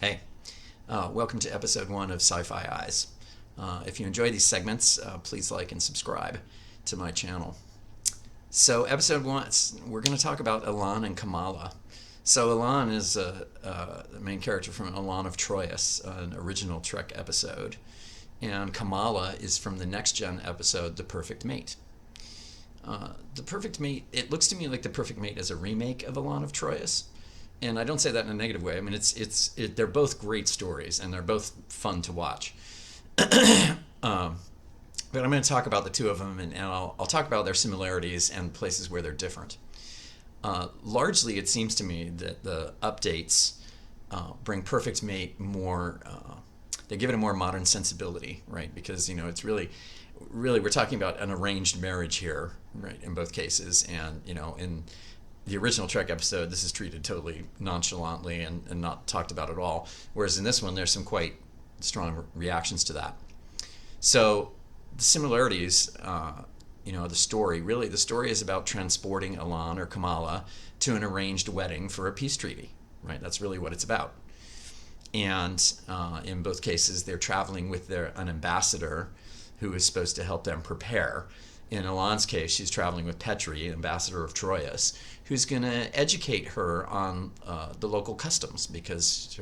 Hey, welcome to episode 1 of Sci-Fi Eyes. If you enjoy these segments, please like and subscribe to my channel. So, episode 1, we're going to talk about Elaan and Kamala. So, Elaan is the main character from Elaan of Troyius, an original Trek episode. And Kamala is from the Next Gen episode, The Perfect Mate. The Perfect Mate, it looks to me like The Perfect Mate is a remake of Elaan of Troyius. And I don't say that in a negative way. I mean, they're both great stories, and they're both fun to watch. But I'm going to talk about the two of them, and I'll talk about their similarities and places where they're different. Largely, it seems to me that the updates bring Perfect Mate more. They give it a more modern sensibility, right? Because it's really we're talking about an arranged marriage here, right? In both cases, and in the original Trek episode, this is treated totally nonchalantly and not talked about at all. Whereas in this one, there's some quite strong reactions to that. So the similarities, the story is about transporting Elaan or Kamala to an arranged wedding for a peace treaty, right? That's really what it's about. And in both cases, they're traveling with an ambassador who is supposed to help them prepare. In Elaan's case, she's traveling with Petri, ambassador of Troyius, who's going to educate her on the local customs, because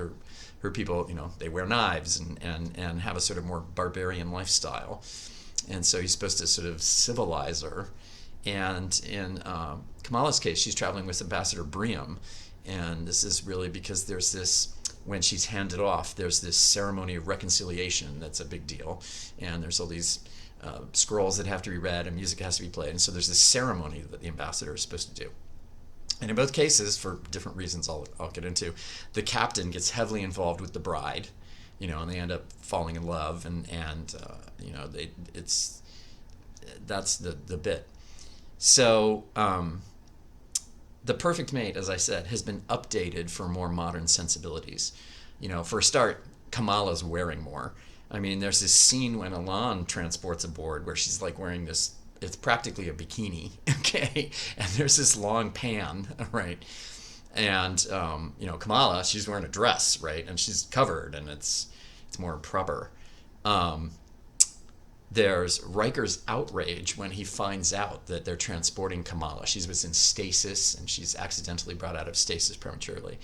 her people, they wear knives and have a sort of more barbarian lifestyle. And so he's supposed to sort of civilize her. And in Kamala's case, she's traveling with Ambassador Briam. And this is really because there's this, when she's handed off, there's this ceremony of reconciliation that's a big deal. And there's all these scrolls that have to be read and music has to be played. And so there's this ceremony that the ambassador is supposed to do. And in both cases, for different reasons I'll get into, the captain gets heavily involved with the bride, and they end up falling in love, and that's the bit. So the Perfect Mate, as I said, has been updated for more modern sensibilities. For a start, Kamala's wearing more. I mean, there's this scene when Elaan transports aboard where she's like wearing this, it's practically a bikini, okay? And there's this long pan, right? And, Kamala, she's wearing a dress, right? And she's covered, and it's more proper. There's Riker's outrage when he finds out that they're transporting Kamala. She was in stasis, and she's accidentally brought out of stasis prematurely.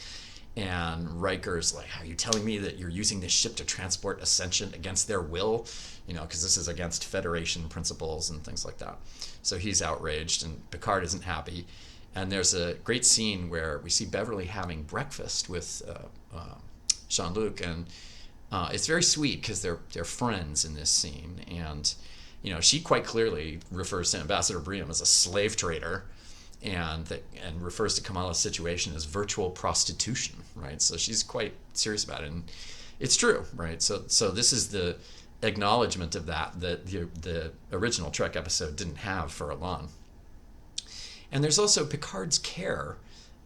And Riker's like, are you telling me that you're using this ship to transport a sentient against their will? Because this is against Federation principles and things like that. So he's outraged, and Picard isn't happy. And there's a great scene where we see Beverly having breakfast with Jean-Luc, and it's very sweet because they're friends in this scene. And she quite clearly refers to Ambassador Briam as a slave trader, and refers to Kamala's situation as virtual prostitution, right? So she's quite serious about it, and it's true, right? So this is the acknowledgement of that the original Trek episode didn't have for Elaan. And there's also Picard's care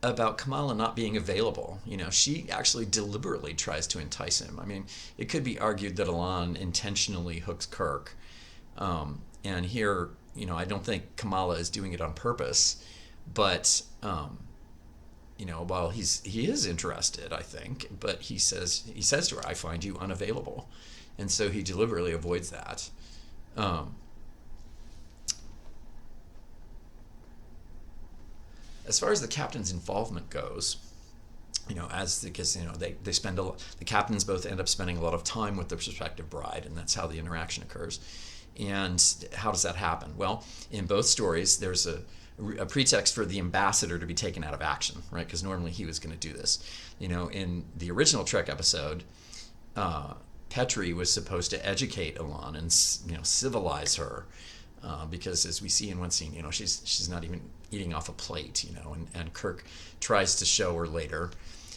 about Kamala not being available. She actually deliberately tries to entice him. I mean, it could be argued that Elaan intentionally hooks Kirk, and here, I don't think Kamala is doing it on purpose. But, while he is interested, I think, but he says to her, I find you unavailable. And so he deliberately avoids that. As far as the captain's involvement goes, they spend the captains both end up spending a lot of time with the prospective bride, and that's how the interaction occurs. And how does that happen? Well, in both stories, there's a pretext for the ambassador to be taken out of action, right? Because normally he was going to do this. In the original Trek episode, Petri was supposed to educate Elaan and civilize her, because as we see in one scene, she's not even eating off a plate, and Kirk tries to show her later.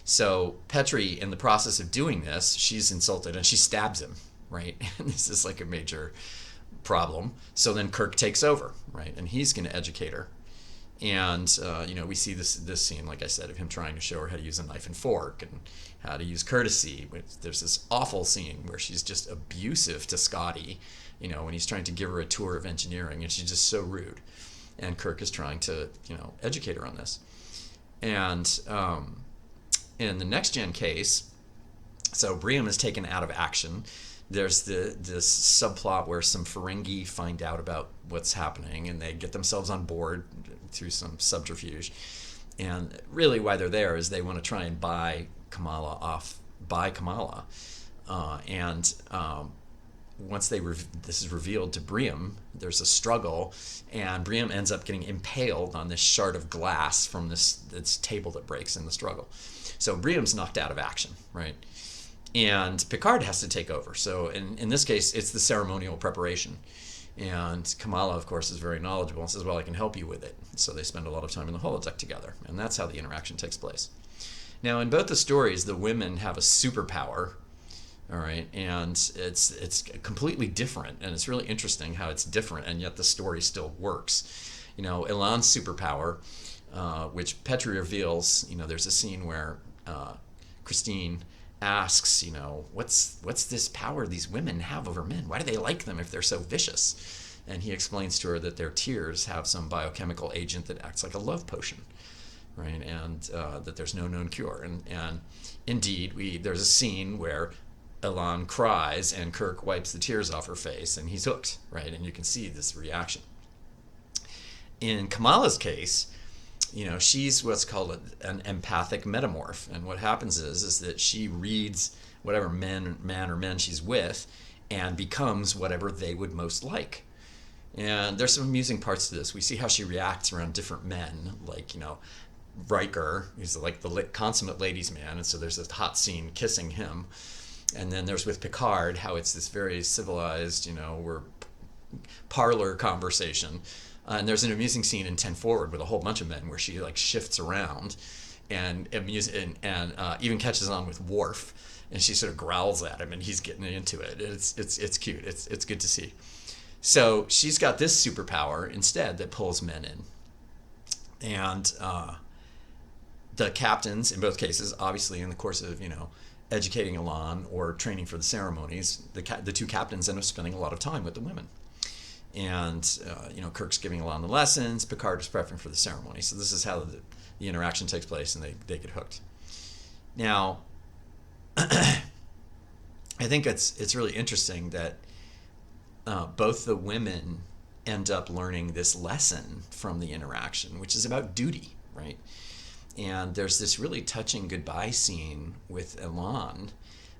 So Petri, in the process of doing this, she's insulted and she stabs him, right? And this is like a major problem. So then Kirk takes over, right? And he's going to educate her. And, we see this scene, like I said, of him trying to show her how to use a knife and fork and how to use courtesy. There's this awful scene where she's just abusive to Scotty, when he's trying to give her a tour of engineering, and she's just so rude. And Kirk is trying to, educate her on this. And in the Next Gen case, So Briam is taken out of action. There's this subplot where some Ferengi find out about what's happening and they get themselves on board through some subterfuge. And really, why they're there is they want to try and buy Kamala. And once this is revealed to Briam, there's a struggle, and Briam ends up getting impaled on this shard of glass from this table that breaks in the struggle. So Briam's knocked out of action, right? And Picard has to take over. So in this case, it's the ceremonial preparation. And Kamala, of course, is very knowledgeable and says, well, I can help you with it. So they spend a lot of time in the holodeck together. And that's how the interaction takes place. Now, in both the stories, the women have a superpower, all right? And it's completely different. And it's really interesting how it's different, and yet the story still works. Elaan's superpower, which Petri reveals, there's a scene where Christine asks, what's this power these women have over men? Why do they like them if they're so vicious? And he explains to her that their tears have some biochemical agent that acts like a love potion, right? And that there's no known cure. And indeed, there's a scene where Elaan cries and Kirk wipes the tears off her face and he's hooked, right? And you can see this reaction. In Kamala's case, she's what's called an empathic metamorph. And what happens is that she reads whatever man or men she's with and becomes whatever they would most like. And there's some amusing parts to this. We see how she reacts around different men, like, Riker, who's like the consummate ladies' man. And so there's this hot scene kissing him. And then there's with Picard, how it's this very civilized, we're parlor conversation. And there's an amusing scene in 10 Forward with a whole bunch of men where she shifts around and even catches on with Worf, and she sort of growls at him and he's getting into it. It's cute. It's good to see. So she's got this superpower instead that pulls men in. And the captains in both cases, obviously in the course of, educating Elaan or training for the ceremonies, the two captains end up spending a lot of time with the women. And, Kirk's giving Elaan the lessons, Picard is prepping for the ceremony. So this is how the interaction takes place, and they get hooked. Now, I think it's really interesting that both the women end up learning this lesson from the interaction, which is about duty, right? And there's this really touching goodbye scene with Elaan,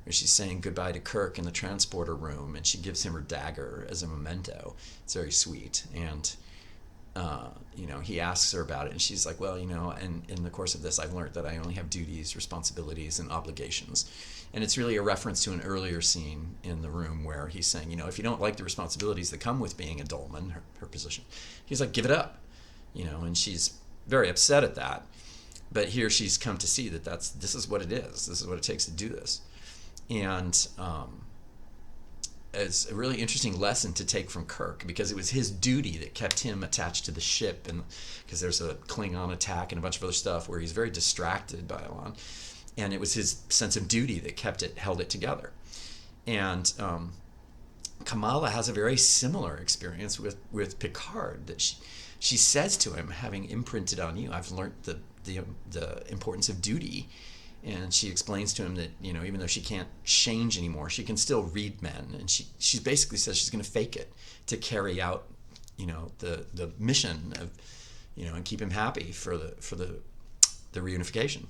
where she's saying goodbye to Kirk in the transporter room, and she gives him her dagger as a memento. It's very sweet. And, he asks her about it, and she's like, well, and in the course of this, I've learned that I only have duties, responsibilities, and obligations. And it's really a reference to an earlier scene in the room where he's saying, if you don't like the responsibilities that come with being a dolman, her position, he's like, give it up, and she's very upset at that. But here she's come to see that this is what it is. This is what it takes to do this. And it's a really interesting lesson to take from Kirk, because it was his duty that kept him attached to the ship, and because there's a Klingon attack and a bunch of other stuff where he's very distracted by Elaan, and it was his sense of duty that held it together. And Kamala has a very similar experience with Picard, that she says to him, having imprinted on you, I've learned the importance of duty. And she explains to him that, even though she can't change anymore, she can still read men. And she basically says she's going to fake it to carry out, the mission of, and keep him happy for the reunification.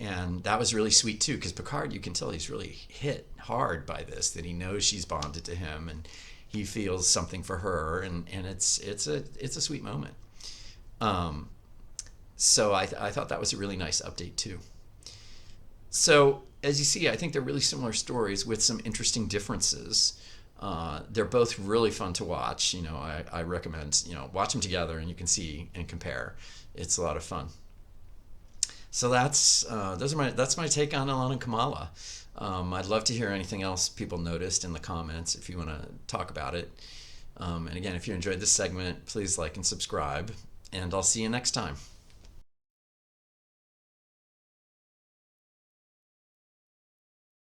And that was really sweet too, because Picard, you can tell he's really hit hard by this, that he knows she's bonded to him and he feels something for her, and it's a sweet moment. So I thought that was a really nice update too. So as you see, I think they're really similar stories with some interesting differences. They're both really fun to watch. I recommend, watch them together and you can see and compare. It's a lot of fun. So that's my take on Elaan and Kamala. I'd love to hear anything else people noticed in the comments if you want to talk about it. And again, if you enjoyed this segment, please like and subscribe, and I'll see you next time.